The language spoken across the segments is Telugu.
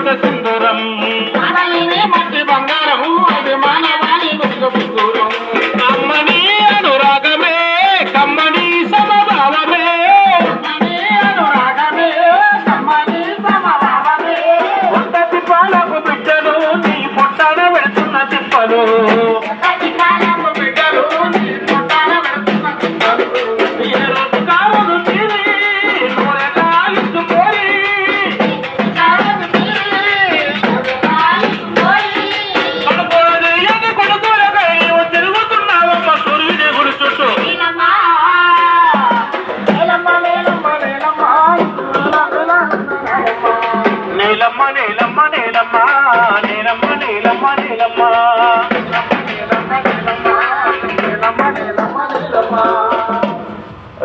మమత సింధూరం మట్టి బంగారం అది మానవాణి సింధూరం అమ్మని అనురాగమే కమ్మని సమభావమే అనురాగమే కమ్మని సమభావమే కొత్త తిప్పాలకు బిడ్డలు నీ పొట్టాన వెళ్తున్న తిప్పలు తిప్పాలకు బిడ్డలు నీ పొట్టాన వెళ్తున్న తిప్పలు ఏ రోజు కావును తీరి నూరెలా ఇచ్చుకోరి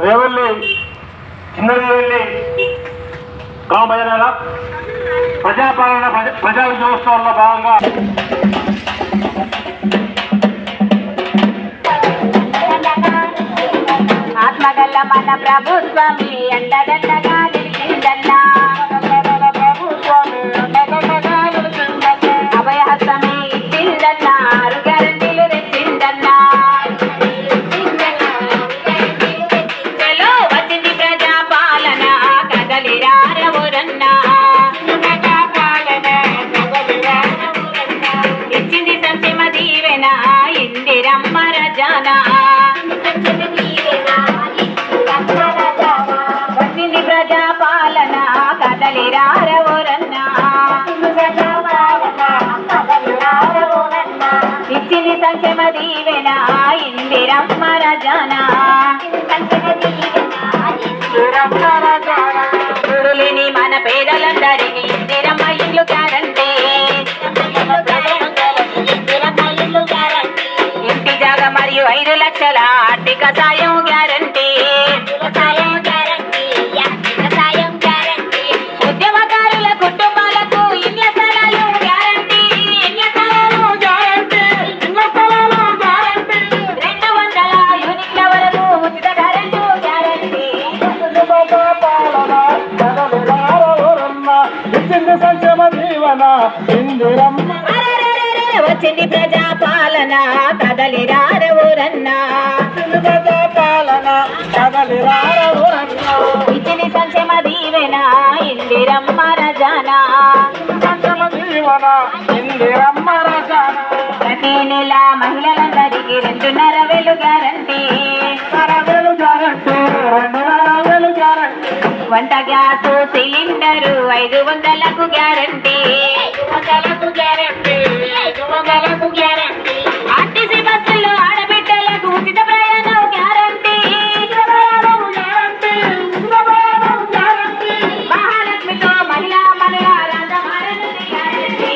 రేవల్లి చిన్నరేవల్లి గ్రామ భజనల ప్రజాపాలన ప్రజా విజయోత్సవంలో భాగంగా ఆత్మగల్ల మన ప్రభుత్వమి అండదండగా నిలిచిందన్నా అభయహస్తమే ఇచ్చిందన్నా ఆరు గ్యారంటీలు తెచ్చిందన్నా వచ్చింది ప్రజాపాలన కదలిరారవురన్నా ఇచ్చింది సంక్షేమ దీవెన ఇందిరమ్మ రజానా వచ్చింది ప్రజాపాలన కదలిరారవురన్నా ఇచ్చింది సంక్షేమ దీవెన ఇందిరమ్మ రజానా చూడులేని మన పేదలందరికీ ఇందిరమ్మ ఇల్లు గ్యారంటీ ఇంటి జాగ మరియు 5 లక్షల ఆర్థిక సాయం గ్యారంటీ ఉద్యమకారుల కుటుంబాలకు ఇళ్ల స్థలాలు గ్యారంటీ 200 యూనిట్ల వరకు ఉచిత కరెంటు గ్యారంటీ సంక్షేమ జీవన ఇందిరమ్మ వచ్చింది ప్రజాపాలన కదలిరారవురన్నా ప్రజాపాలన కదలిరారవురన్నా ఇచ్చింది సంక్షేమ దీవెన ఇందిరమ్మ రజానా సంక్షేమ జీవన ఇందిరమ్మ రజానా ప్రతి నెల మహిళలందరికీ 2,500 గ్యారంటీ 2,500 గ్యారంటీ 2,500 గ్యారంటీ వంట గ్యాసు సిలిండరు 500కు గ్యారంటీ 500కు గ్యారంటీ 500కు గ్యారంటీ ఆర్టీసీ బస్సుల్లో ఆడబిడ్డలకు ఉచిత ప్రయాణం గ్యారంటీ మహాలక్ష్మితో మహిళా మనుల రాజమారని గ్యారంటీ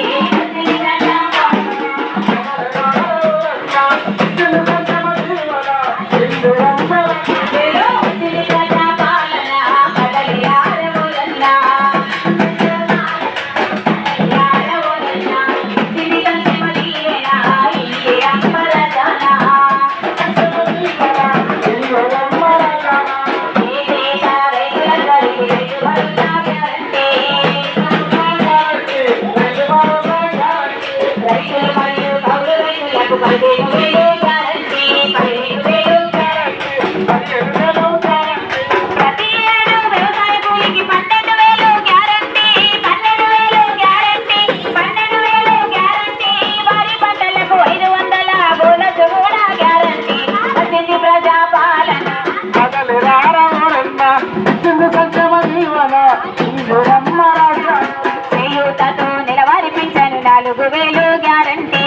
చేయూతతో నెలవారీ పింఛను 4,000 గ్యారంటీ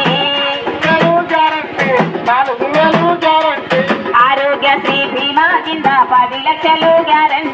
ఆరోగ్యశ్రీ బీమా కింద 10 లక్షలు గ్యారంటీ